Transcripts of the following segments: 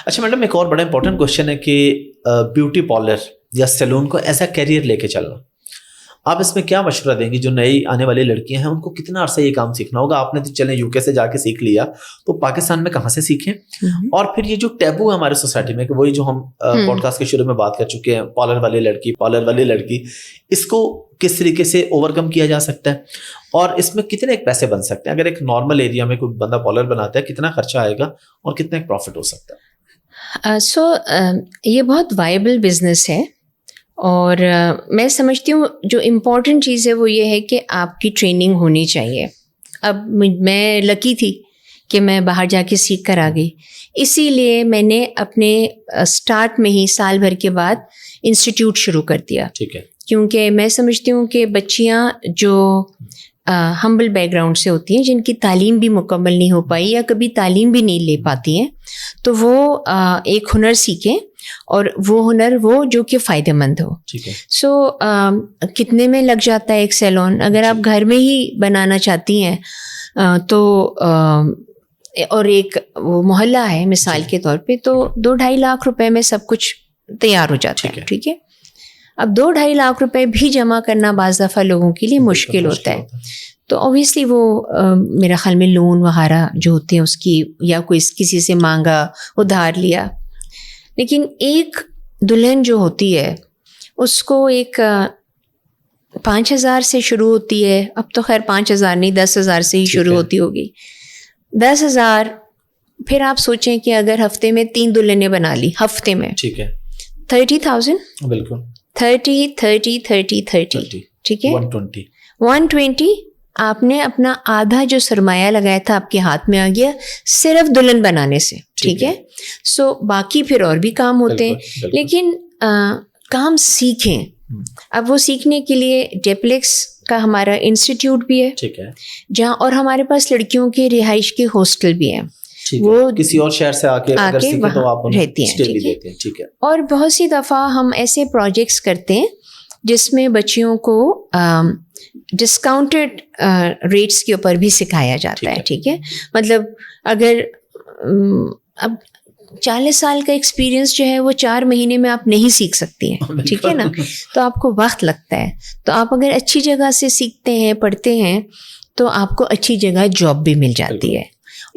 اچھا میڈم، ایک اور بڑا امپورٹنٹ کوشچن ہے کہ بیوٹی پارلر یا سیلون کو ایز اے کیریئر لے کے چلنا، آپ اس میں کیا مشورہ دیں گی؟ جو نئی آنے والی لڑکیاں ہیں ان کو کتنا عرصہ یہ کام سیکھنا ہوگا؟ آپ نے تو چلیں یو کے سے جا کے سیکھ لیا، تو پاکستان میں کہاں سے سیکھیں؟ اور پھر یہ جو ٹیبو ہے ہمارے سوسائٹی میں، کہ وہی جو ہم پوڈ کاسٹ کے شروع میں بات کر چکے ہیں، پارلر والی لڑکی، اس کو کس طریقے سے اوور کم کیا جا سکتا ہے، اور اس میں کتنے ایک پیسے بن سکتے ہیں؟ اگر ایک نارمل ایریا میں کوئی بندہ پارلر بناتا ہے، کتنا خرچہ آئے گا اور کتنا ایک پروفٹ ہو سکتا ہے؟ یہ بہت وائبل بزنس ہے، اور میں سمجھتی ہوں جو امپورٹنٹ چیز ہے وہ یہ ہے کہ آپ کی ٹریننگ ہونی چاہیے. اب میں لکی تھی کہ میں باہر جا کے سیکھ کر آ گئی، اسی لیے میں نے اپنے اسٹارٹ میں ہی سال بھر کے بعد انسٹیٹیوٹ شروع کر دیا. ٹھیک ہے. کیونکہ میں سمجھتی ہوں کہ بچیاں جو ہمبل بیک گراؤنڈ سے ہوتی ہیں، جن کی تعلیم بھی مکمل نہیں ہو پائی یا کبھی تعلیم بھی نہیں لے پاتی ہیں، تو وہ ایک ہنر سیکھیں، اور وہ ہنر وہ جو کہ فائدہ مند ہو. سو کتنے میں لگ جاتا ہے ایک سیلون؟ اگر آپ گھر میں ہی بنانا چاہتی ہیں تو اور ایک وہ محلہ ہے مثال کے طور پہ، تو 2-2.5 لاکھ روپے میں سب کچھ تیار ہو جاتا ہے. ٹھیک ہے. اب 2-2.5 لاکھ روپے بھی جمع کرنا بعض دفعہ لوگوں کے لیے مشکل ہوتا ہے. تو اوبیسلی وہ میرا خیال میں لون وغیرہ جو ہوتے ہیں اس کی، یا کوئی کسی سے مانگا، ادھار لیا. لیکن ایک دلہن جو ہوتی ہے اس کو ایک 5,000 سے شروع ہوتی ہے. اب تو خیر 5,000 نہیں، 10,000 سے ہی شروع ہوتی ہوگی. 10,000. پھر آپ سوچیں کہ اگر ہفتے میں 3 دلہنیں بنا لی ہفتے میں، ٹھیک ہے، 30,000. بالکل 30. ٹھیک ہے. 120. آپ نے اپنا آدھا جو سرمایہ لگایا تھا آپ کے ہاتھ میں آ گیا صرف دلہن بنانے سے. ٹھیک ہے. سو باقی پھر اور بھی کام ہوتے ہیں، لیکن کام سیکھیں. اب وہ سیکھنے کے لیے ڈیپلیکس کا ہمارا انسٹیٹیوٹ بھی ہے، ٹھیک ہے، جہاں، اور ہمارے پاس لڑکیوں کے رہائش کے ہاسٹل بھی ہیں. وہ کسی اور شہر سے آ کے رہتی ہیں. ٹھیک ہے. اور بہت سی دفعہ ہم ایسے پروجیکٹس کرتے ہیں جس میں بچیوں کو ڈسکاؤنٹڈ ریٹس کے اوپر بھی سکھایا جاتا ہے. ٹھیک ہے. مطلب اگر اب 40 سال کا ایکسپیرینس جو ہے وہ 4 مہینے میں آپ نہیں سیکھ سکتی ہیں. ٹھیک ہے نا. تو آپ کو وقت لگتا ہے. تو آپ اگر اچھی جگہ سے سیکھتے ہیں، پڑھتے ہیں، تو آپ کو اچھی جگہ جاب بھی مل جاتی ہے.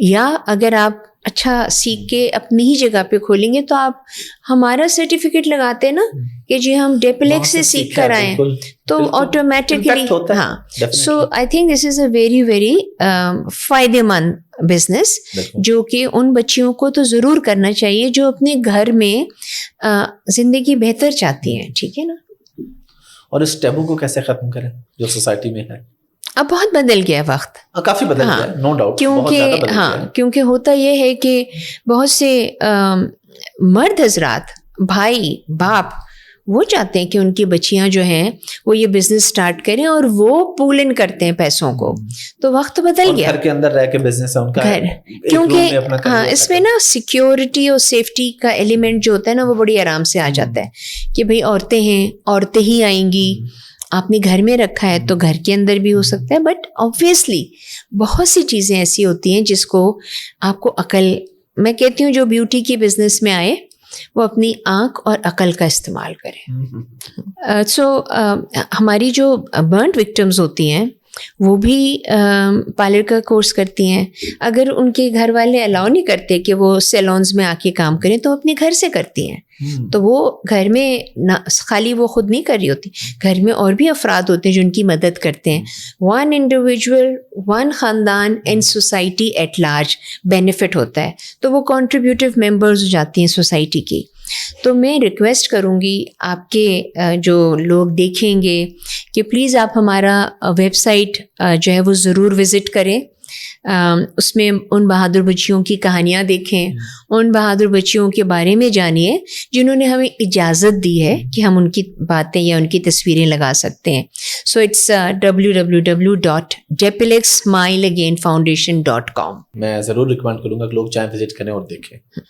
یا اگر آپ اچھا سیکھ کے اپنی ہی جگہ پہ کھولیں گے تو آپ ہمارا سرٹیفکیٹ لگاتے ہیں نا کہ جی ہم ڈیپلیکس سے سیکھ کر آئیں، تو آٹومیٹکلی ہاں. So I think this is a very very فائدہ مند بزنس، جو کہ ان بچیوں کو تو ضرور کرنا چاہیے جو اپنے گھر میں زندگی بہتر چاہتی ہیں. ٹھیک ہے نا. اور اس ٹیبو کو کیسے ختم کریں جو سوسائٹی میں ہے؟ اب بہت بدل گیا وقت، کافی بدل گیا، نو ڈاؤٹ. کیونکہ ہوتا یہ ہے کہ بہت سے مرد حضرات، بھائی، باپ، وہ چاہتے ہیں کہ ان کی بچیاں جو ہیں وہ یہ بزنس سٹارٹ کریں، اور وہ پول ان کرتے ہیں پیسوں کو. تو وقت بدل گیا. گھر کے اندر رہ کے بزنس ہے ان کا، کیونکہ ہاں اس میں نا سیکیورٹی اور سیفٹی کا ایلیمنٹ جو ہوتا ہے نا وہ بڑی آرام سے آ جاتا ہے کہ بھئی عورتیں ہیں، عورتیں ہی آئیں گی. آپ نے گھر میں رکھا ہے تو گھر کے اندر بھی ہو سکتا ہے، بٹ آبویسلی بہت سی چیزیں ایسی ہوتی ہیں جس کو آپ کو عقل، میں کہتی ہوں جو بیوٹی کی بزنس میں آئے وہ اپنی آنکھ اور عقل کا استعمال کرے. سو ہماری جو برنٹ وکٹمز ہوتی ہیں وہ بھی پارلر کا کورس کرتی ہیں. اگر ان کے گھر والے الاؤ نہیں کرتے کہ وہ سیلونز میں آ کے کام کریں تو اپنے گھر سے کرتی ہیں. تو وہ گھر میں خالی وہ خود نہیں کر رہی ہوتی، گھر میں اور بھی افراد ہوتے ہیں جو ان کی مدد کرتے ہیں. 1 انڈیویجول، 1 خاندان and society at large benefit ہوتا ہے. تو وہ کنٹریبیوٹیو ممبرز ہو جاتی ہیں سوسائٹی کی. تو میں ریکویسٹ کروں گی آپ کے جو لوگ دیکھیں گے کہ پلیز آپ ہمارا ویب سائٹ جو ہے وہ ضرور وزٹ کریں. اس میں ان بہادر بچیوں کی کہانیاں دیکھیں، ان بہادر بچیوں کے بارے میں جانیے جنہوں نے ہمیں اجازت دی ہے کہ ہم ان کی باتیں یا ان کی تصویریں لگا سکتے ہیں. So it's www.depilexsmileagainfoundation.com. میں ضرور ریکمینڈ کروں گا کہ لوگ چاہیں وزٹ کریں اور دیکھیں.